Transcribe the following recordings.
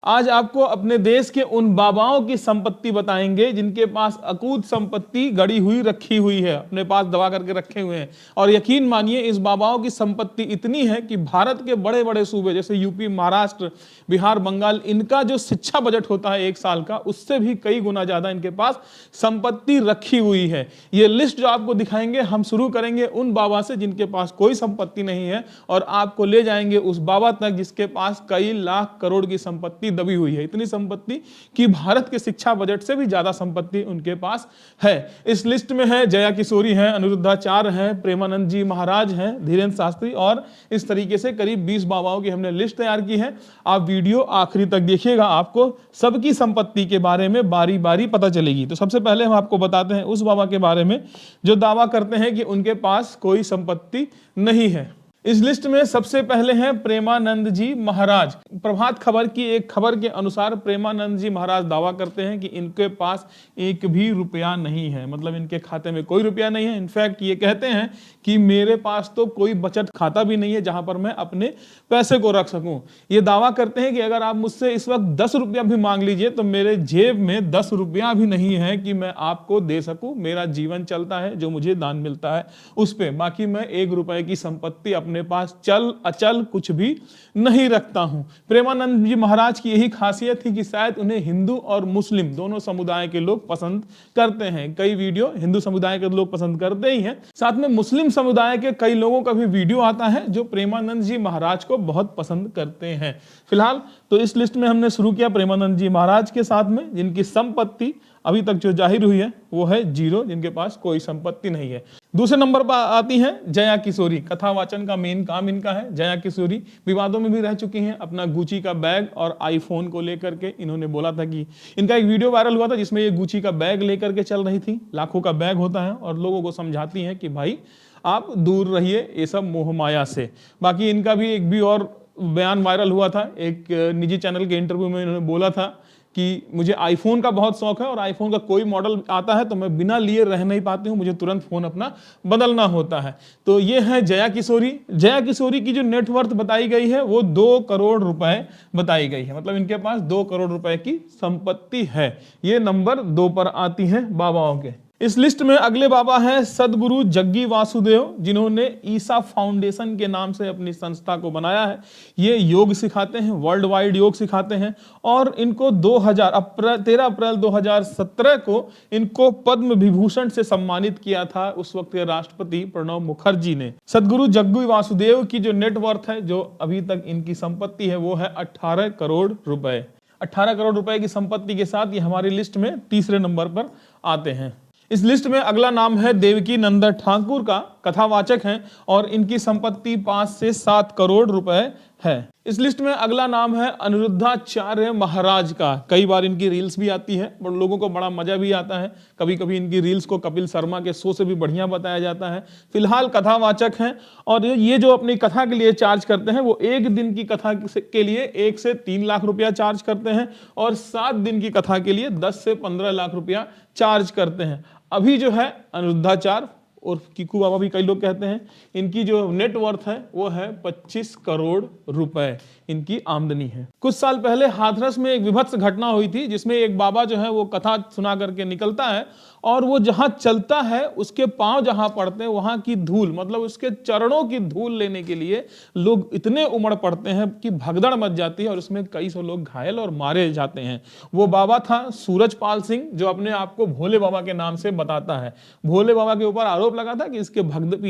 आज आपको अपने देश के उन बाबाओं की संपत्ति बताएंगे जिनके पास अकूत संपत्ति गड़ी हुई रखी हुई है, अपने पास दबा करके रखे हुए हैं। और यकीन मानिए इस बाबाओं की संपत्ति इतनी है कि भारत के बड़े बड़े सूबे जैसे यूपी, महाराष्ट्र, बिहार, बंगाल, इनका जो शिक्षा बजट होता है एक साल का, उससे भी कई गुना ज्यादा इनके पास संपत्ति रखी हुई है। ये लिस्ट जो आपको दिखाएंगे, हम शुरू करेंगे उन बाबा से जिनके पास कोई संपत्ति नहीं है और आपको ले जाएंगे उस बाबा तक जिसके पास कई लाख करोड़ की संपत्ति दबी हुई है। इतनी संपत्ति कि भारत के शिक्षा बजट से भी ज्यादा संपत्ति उनके पास है। इस लिस्ट में है जया किशोरी हैं, अनिरुद्धाचार्य हैं, प्रेमानंद जी महाराज हैं, धीरेन्द्र शास्त्री, और इस तरीके से करीब 20 बाबाओं की हमने लिस्ट तैयार की है। आप वीडियो आखिरी तक देखिएगा, आपको सबकी संपत्ति के बारे में बारी बारी पता चलेगी। तो सबसे पहले हम आपको बताते हैं उस बाबा के बारे में जो दावा करते हैं कि उनके पास कोई संपत्ति नहीं है। इस लिस्ट में सबसे पहले हैं प्रेमानंद जी महाराज। प्रभात खबर की एक खबर के अनुसार प्रेमानंद जी महाराज दावा करते हैं कि इनके पास एक भी रुपया नहीं है, मतलब इनके खाते में कोई रुपया नहीं है। इनफैक्ट ये कहते हैं कि मेरे पास तो कोई बचत खाता भी नहीं है जहां पर मैं अपने पैसे को रख सकूं। ये दावा करते हैं कि अगर आप मुझसे इस वक्त 10 रुपया भी मांग लीजिए तो मेरे जेब में 10 रुपया भी नहीं है कि मैं आपको दे सकूं। मेरा जीवन चलता है, जो मुझे दान मिलता है उस पे, बाकी मैं 1 रुपए की संपत्ति अपने पास चल अचल कुछ भी नहीं रखता हूं। प्रेमानंद जी महाराज की यही खासियत थी कि शायद उन्हें हिंदू और मुस्लिम दोनों समुदाय के लोग पसंद करते हैं। कई वीडियो हिंदू समुदाय के लोग पसंद करते ही हैं, साथ में मुस्लिम समुदाय के कई लोगों का भी वीडियो आता है जो प्रेमानंद जी महाराज को बहुत पसंद करते हैं। फिलहाल तो इस लिस्ट में हमने शुरू किया प्रेमानंद जी महाराज के साथ में, जिनकी संपत्ति अभी तक जो जाहिर हुई है वो है 0, जिनके पास कोई संपत्ति नहीं है। दूसरे नंबर पर आती हैं जया किशोरी। कथावाचन का मेन काम इनका है। जया किशोरी विवादों में भी रह चुकी हैं। अपना गुची का बैग और आईफोन को लेकर के इन्होंने बोला था कि इनका एक वीडियो वायरल हुआ था जिसमें ये गुची का बैग लेकर के चल रही थी। लाखों का बैग होता है और लोगों को समझाती हैं कि भाई आप दूर रहिए ये सब मोह माया से। बाकी इनका भी एक भी और बयान वायरल हुआ था, एक निजी चैनल के इंटरव्यू में इन्होंने बोला था कि मुझे आईफोन का बहुत शौक है और आईफोन का कोई मॉडल आता है तो मैं बिना लिए रह नहीं पाती हूं, मुझे तुरंत फोन अपना बदलना होता है। तो ये है जया किशोरी। जया किशोरी की जो नेटवर्थ बताई गई है वो 2 करोड़ रुपए बताई गई है, मतलब इनके पास 2 करोड़ रुपए की संपत्ति है। ये नंबर 2 पर आती है बाबाओं के। इस लिस्ट में अगले बाबा हैं सदगुरु जग्गी वासुदेव, जिन्होंने ईसा फाउंडेशन के नाम से अपनी संस्था को बनाया है। ये योग सिखाते हैं, वर्ल्ड वाइड योग सिखाते हैं और इनको 13 अप्रैल 2017 को इनको पद्म विभूषण से सम्मानित किया था उस वक्त के राष्ट्रपति प्रणब मुखर्जी ने। सदगुरु जग्गी वासुदेव की जो नेटवर्थ है, जो अभी तक इनकी संपत्ति है, वो है 18 करोड़ रुपए। 18 करोड़ रुपए की संपत्ति के साथ ये हमारी लिस्ट में तीसरे नंबर पर आते हैं। इस लिस्ट में अगला नाम है देवकी नंदन ठाकुर का। कथावाचक हैं और इनकी संपत्ति 5 से 7 करोड़ रुपए है। इस लिस्ट में अगला नाम है अनिरुद्धाचार्य महाराज का। कई बार इनकी रील्स भी आती है और लोगों को बड़ा मजा भी आता है। कभी कभी इनकी रील्स को कपिल शर्मा के शो से भी बढ़िया बताया जाता है। फिलहाल कथावाचक हैं और ये जो अपनी कथा के लिए चार्ज करते हैं वो 1 दिन की कथा के लिए 1 से 3 लाख रुपया चार्ज करते हैं और 7 दिन की कथा के लिए 10 से 15 लाख रुपया चार्ज करते हैं। अभी जो है अनिरुद्धाचार्य और किकू बाबा भी कई लोग कहते हैं, इनकी जो नेटवर्थ है वो है 25 करोड़ रुपए इनकी आमदनी है। कुछ साल पहले हाथरस में एक विभत्स घटना हुई थी जिसमें एक बाबा जो है वो कथा सुना करके निकलता है और वो जहां चलता है उसके पांव जहां पड़ते हैं वहां की धूल, मतलब उसके चरणों की धूल लेने के लिए लोग इतने उमड़ पड़ते हैं कि भगदड़ मच जाती है और उसमें कई सौ लोग घायल और मारे जाते हैं। वो बाबा था सूरजपाल सिंह, जो अपने आप को भोले बाबा के नाम से बताता है। भोले बाबा के ऊपर आरोप लगा था कि इसके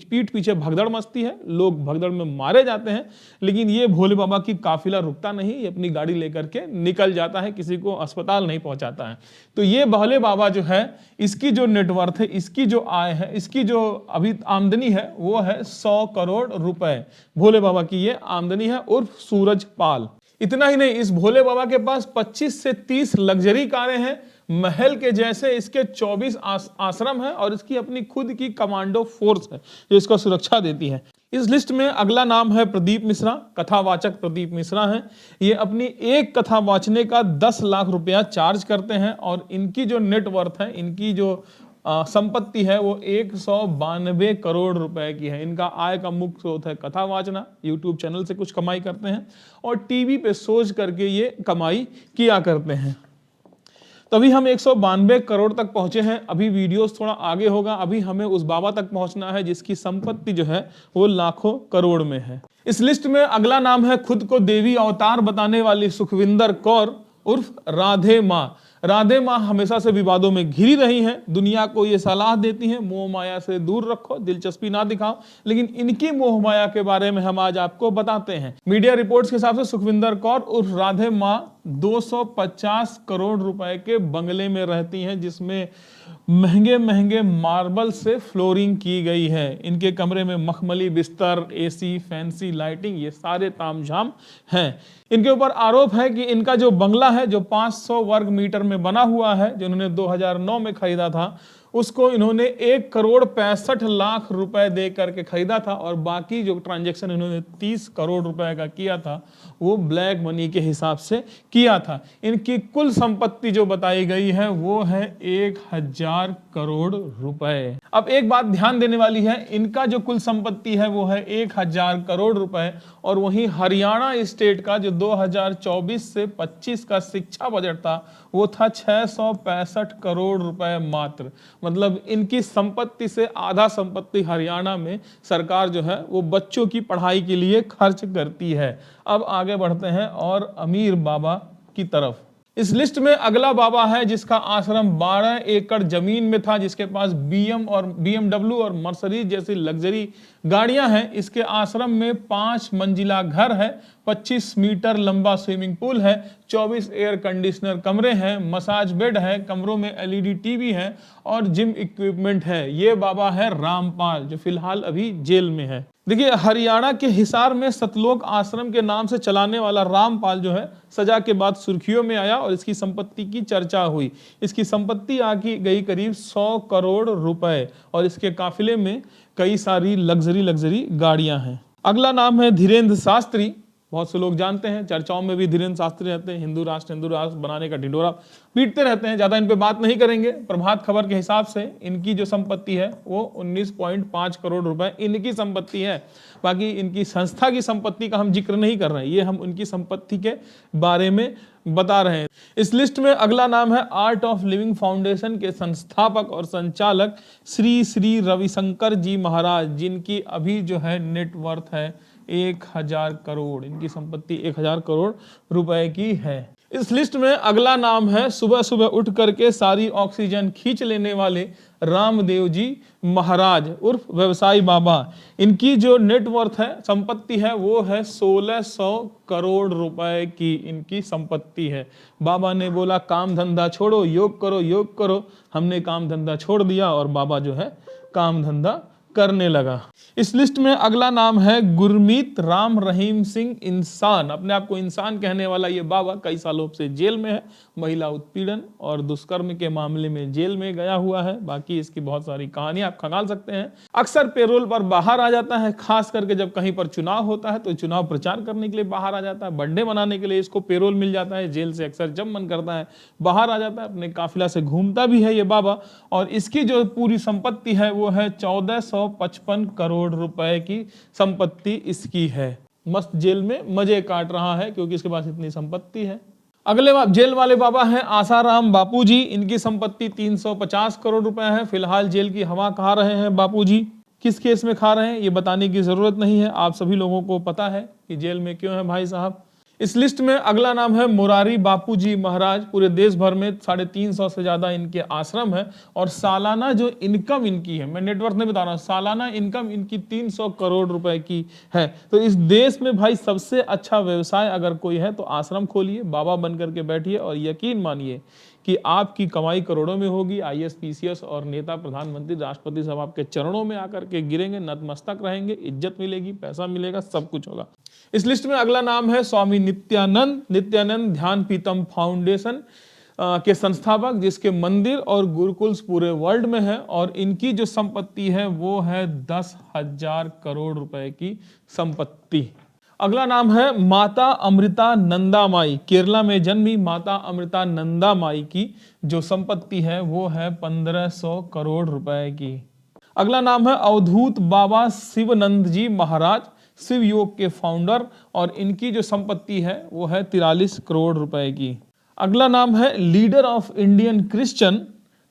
पीठ पीछे भगदड़ मचती है, लोग भगदड़ में मारे जाते हैं, लेकिन ये भोले बाबा की काफिला रुकता नहीं, ये अपनी गाड़ी लेकर के निकल जाता है, किसी को अस्पताल नहीं पहुंचाता है। तो ये भोले बाबा जो है, इसकी जो नेटवर्थ है, इसकी जो आय है, इसकी जो अभी आमदनी है वो है 100 करोड़ रुपए। भोले बाबा की ये आमदनी है उर्फ सूरजपाल। इतना ही नहीं, इस भोले बाबा के पास 25 से 30 लग्जरी कारें हैं, महल के जैसे इसके 24 आश्रम है और इसकी अपनी खुद की कमांडो फोर्स है जो इसको सुरक्षा देती है। इस लिस्ट में अगला नाम है प्रदीप मिश्रा। कथावाचक प्रदीप मिश्रा हैं। ये अपनी एक कथा वाचने का 10 लाख रुपया चार्ज करते हैं और इनकी जो नेटवर्थ है, इनकी जो संपत्ति है वो 192 करोड़ रुपए की है। इनका आय का मुख्य स्रोत है कथा वाचना, यूट्यूब चैनल से कुछ कमाई करते हैं और टीवी पे सोच करके ये कमाई किया करते हैं। तभी हम 192 करोड़ तक पहुंचे हैं। अभी वीडियोस थोड़ा आगे होगा, अभी हमें उस बाबा तक पहुंचना है जिसकी संपत्ति जो है वो लाखों करोड़ में है। इस लिस्ट में अगला नाम है खुद को देवी अवतार बताने वाली सुखविंदर कौर उर्फ राधे माँ। राधे माँ हमेशा से विवादों में घिरी रही हैं, दुनिया को ये सलाह देती हैं मोह माया से दूर रखो, दिलचस्पी ना दिखाओ, लेकिन इनकी मोह माया के बारे में हम आज आपको बताते हैं। मीडिया रिपोर्ट्स के हिसाब से सुखविंदर कौर उर्फ राधे माँ 250 करोड़ रुपए के बंगले में रहती हैं, जिसमें महंगे महंगे मार्बल से फ्लोरिंग की गई है। इनके कमरे में मखमली बिस्तर, एसी, फैंसी लाइटिंग, ये सारे तामझाम हैं। इनके ऊपर आरोप है कि इनका जो बंगला है जो 500 वर्ग मीटर में बना हुआ है, जो इन्होंने 2009 में खरीदा था, उसको इन्होंने 1,65,00,000 रुपए दे करके खरीदा था और बाकी जो ट्रांजैक्शन इन्होंने 30 करोड़ रुपए का किया था वो ब्लैक मनी के हिसाब से किया था। इनकी कुल संपत्ति जो बताई गई है वो है 1,000 करोड़ रुपए। अब एक बात ध्यान देने वाली है, इनका जो कुल संपत्ति है वो है 1,000 करोड़ रुपए और वहीं हरियाणा स्टेट का जो 2024 से 25 का शिक्षा बजट था वो था 665 करोड़ रुपए मात्र। मतलब इनकी संपत्ति से आधा संपत्ति हरियाणा में सरकार जो है वो बच्चों की पढ़ाई के लिए खर्च करती है। अब आगे बढ़ते हैं और अमीर बाबा की तरफ। इस लिस्ट में अगला बाबा है जिसका आश्रम 12 एकड़ जमीन में था, जिसके पास BMW और मर्सिडीज जैसी लग्जरी गाड़ियां हैं। इसके आश्रम में 5 मंजिला घर है, 25 मीटर लंबा स्विमिंग पूल है, 24 एयर कंडीशनर कमरे हैं, मसाज बेड है, कमरों में LED टीवी है और जिम इक्विपमेंट है। ये बाबा है रामपाल, जो फिलहाल अभी जेल में है। देखिए, हरियाणा के हिसार में सतलोक आश्रम के नाम से चलाने वाला रामपाल जो है सजा के बाद सुर्खियों में आया और इसकी संपत्ति की चर्चा हुई। इसकी संपत्ति आकी गई करीब 100 करोड़ रुपए और इसके काफिले में कई सारी लग्जरी गाड़ियां हैं। अगला नाम है धीरेन्द्र शास्त्री। बहुत से लोग जानते हैं, चर्चाओं में भी धीरेन्द्र शास्त्री रहते हैं। हिंदू राष्ट्र बनाने का ढिंढोरा पीटते रहते हैं, ज्यादा इन पे बात नहीं करेंगे। प्रभात खबर के हिसाब से इनकी जो संपत्ति है वो 19.5 करोड़ रुपए इनकी संपत्ति है। बाकी इनकी संस्था की संपत्ति का हम जिक्र नहीं कर रहे हैं, ये हम उनकी संपत्ति के बारे में बता रहे हैं। इस लिस्ट में अगला नाम है आर्ट ऑफ लिविंग फाउंडेशन के संस्थापक और संचालक श्री रविशंकर जी महाराज, जिनकी अभी जो है नेटवर्थ है 1,000 करोड़। इनकी संपत्ति 1,000 करोड़ रुपए की है। इस लिस्ट में अगला नाम है सुबह सुबह उठ करके सारी ऑक्सीजन खींच लेने वाले रामदेव जी महाराज उर्फ व्यवसायी बाबा। इनकी जो नेटवर्थ है, संपत्ति है, वो है 1600 करोड़ रुपए की इनकी संपत्ति है। बाबा ने बोला काम धंधा छोड़ो, योग करो। हमने काम धंधा छोड़ दिया और बाबा जो है काम धंधा करने लगा। इस लिस्ट में अगला नाम है गुरमीत राम रहीम सिंह इंसान। अपने आप को इंसान कहने वाला ये बाबा कई सालों से जेल में है। महिला उत्पीड़न और दुष्कर्म के मामले में जेल में गया हुआ है। बाकी इसकी बहुत सारी कहानियां आप खंगाल सकते हैं। अक्सर पेरोल पर बाहर आ जाता है, खास करके जब कहीं पर चुनाव होता है तो चुनाव प्रचार करने के लिए बाहर आ जाता है। बर्थडे मनाने के लिए इसको पेरोल मिल जाता है। जेल से अक्सर जब मन करता है बाहर आ जाता है। अपने काफिला से घूमता भी है ये बाबा और इसकी जो पूरी संपत्ति है वो है 1455 करोड़ रुपए की संपत्ति इसकी है। मस्त जेल में मजे काट रहा है क्योंकि इसके पास इतनी संपत्ति है। अगले जेल वाले बाबा हैं आसाराम बापूजी। इनकी संपत्ति 350 करोड़ रुपए है। फिलहाल जेल की हवा खा रहे हैं बापूजी। किस केस में खा रहे हैं ये बताने की जरूरत नहीं है, आप सभी लोगों को पता है कि जेल में क्यों है भाई साहब। इस लिस्ट में अगला नाम है मुरारी बापूजी महाराज। पूरे देश भर में 350 से ज्यादा इनके आश्रम है और सालाना जो इनकम इनकी है, मैं नेटवर्थ नहीं बता रहा हूं, सालाना इनकम इनकी 300 करोड़ रुपए की है। तो इस देश में भाई सबसे अच्छा व्यवसाय अगर कोई है तो आश्रम खोलिए, बाबा बन करके बैठिए और यकीन मानिए कि आपकी कमाई करोड़ों में होगी। IAS PCS और नेता, प्रधानमंत्री, राष्ट्रपति सब आपके चरणों में आकर के गिरेंगे, नतमस्तक रहेंगे, इज्जत मिलेगी, पैसा मिलेगा, सब कुछ होगा। इस लिस्ट में अगला नाम है स्वामी नित्यानंद ध्यान पीतम फाउंडेशन के संस्थापक, जिसके मंदिर और गुरुकुल पूरे वर्ल्ड में है और इनकी जो संपत्ति है वो है 10,000 करोड़ रुपए की संपत्ति। अगला नाम है माता अमृता नंदा माई। केरला में जन्मी माता अमृता नंदा माई की जो संपत्ति है वो है 1500 करोड़ रुपए की। अगला नाम है अवधूत बाबा शिवनंद जी महाराज, शिव योग के फाउंडर, और इनकी जो संपत्ति है वो है 43 करोड़ रुपए की। अगला नाम है leader of Indian Christian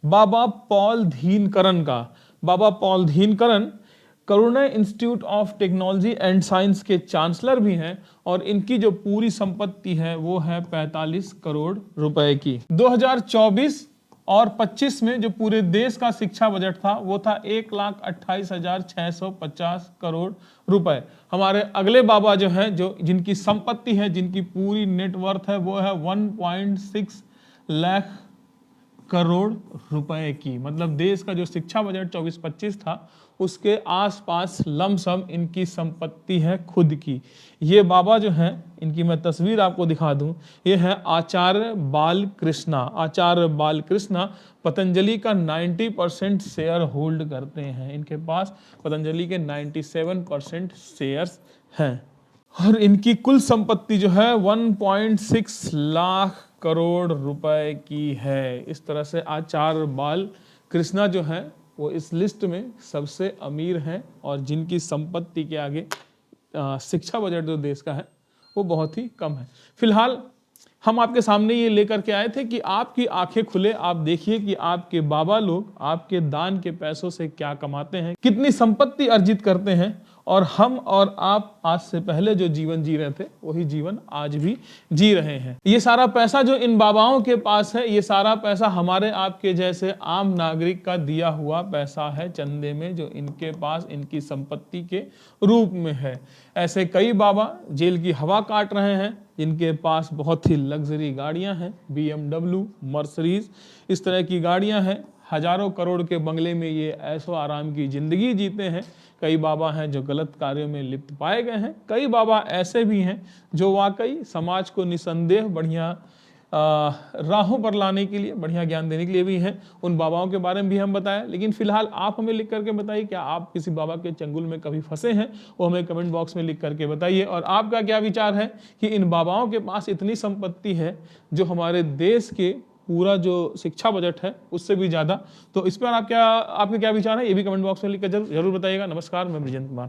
Baba Paul Dhinakaran का। Baba Paul Dhinakaran Karunya institute of technology and science के चांसलर भी हैं और इनकी जो पूरी संपत्ति है वो है 45 करोड़ रुपए की। 2024 और 25 में जो पूरे देश का शिक्षा बजट था वो था 1,28,650 करोड़ रुपए। हमारे अगले बाबा जो है, जो जिनकी संपत्ति है, जिनकी पूरी नेटवर्थ है वो है 1.6 लाख करोड़ रुपए की। मतलब देश का जो शिक्षा बजट 24-25 था उसके आसपास लमसम इनकी संपत्ति है खुद की। ये बाबा जो हैं, इनकी मैं तस्वीर आपको दिखा दूं, ये है आचार्य बालकृष्णा। आचार्य बालकृष्णा पतंजलि का 90% शेयर होल्ड करते हैं। इनके पास पतंजलि के 97% शेयर्स हैं और इनकी कुल संपत्ति जो है 1.6 लाख करोड़ रुपए की है। इस तरह से आचार्य बालकृष्णा जो है वो इस लिस्ट में सबसे अमीर हैं और जिनकी संपत्ति के आगे शिक्षा बजट जो देश का है वो बहुत ही कम है। फिलहाल हम आपके सामने ये लेकर के आए थे कि आपकी आंखें खुले, आप देखिए कि आपके बाबा लोग आपके दान के पैसों से क्या कमाते हैं, कितनी संपत्ति अर्जित करते हैं, और हम और आप आज से पहले जो जीवन जी रहे थे वही जीवन आज भी जी रहे हैं। ये सारा पैसा जो इन बाबाओं के पास है, ये सारा पैसा हमारे आपके जैसे आम नागरिक का दिया हुआ पैसा है चंदे में, जो इनके पास इनकी संपत्ति के रूप में है। ऐसे कई बाबा जेल की हवा काट रहे हैं जिनके पास बहुत ही लग्जरी गाड़ियां हैं, BMW, मर्सिडीज, इस तरह की गाड़ियां हैं। हजारों करोड़ के बंगले में ये ऐशो आराम की जिंदगी जीते हैं। कई बाबा हैं जो गलत कार्यों में लिप्त पाए गए हैं। कई बाबा ऐसे भी हैं जो वाकई समाज को निसंदेह बढ़िया राहों पर लाने के लिए, बढ़िया ज्ञान देने के लिए भी हैं। उन बाबाओं के बारे में भी हम बताएं। लेकिन फिलहाल आप हमें लिख करके बताइए, क्या आप किसी बाबा के चंगुल में कभी फंसे हैं? वो हमें कमेंट बॉक्स में लिख करके बताइए। और आपका क्या विचार है कि इन बाबाओं के पास इतनी संपत्ति है जो हमारे देश के पूरा जो शिक्षा बजट है उससे भी ज्यादा, तो इस पर आपके क्या विचार है ये भी कमेंट बॉक्स में लिख कर जरूर बताइएगा। नमस्कार, मैं ब्रिजेंद्र कुमार।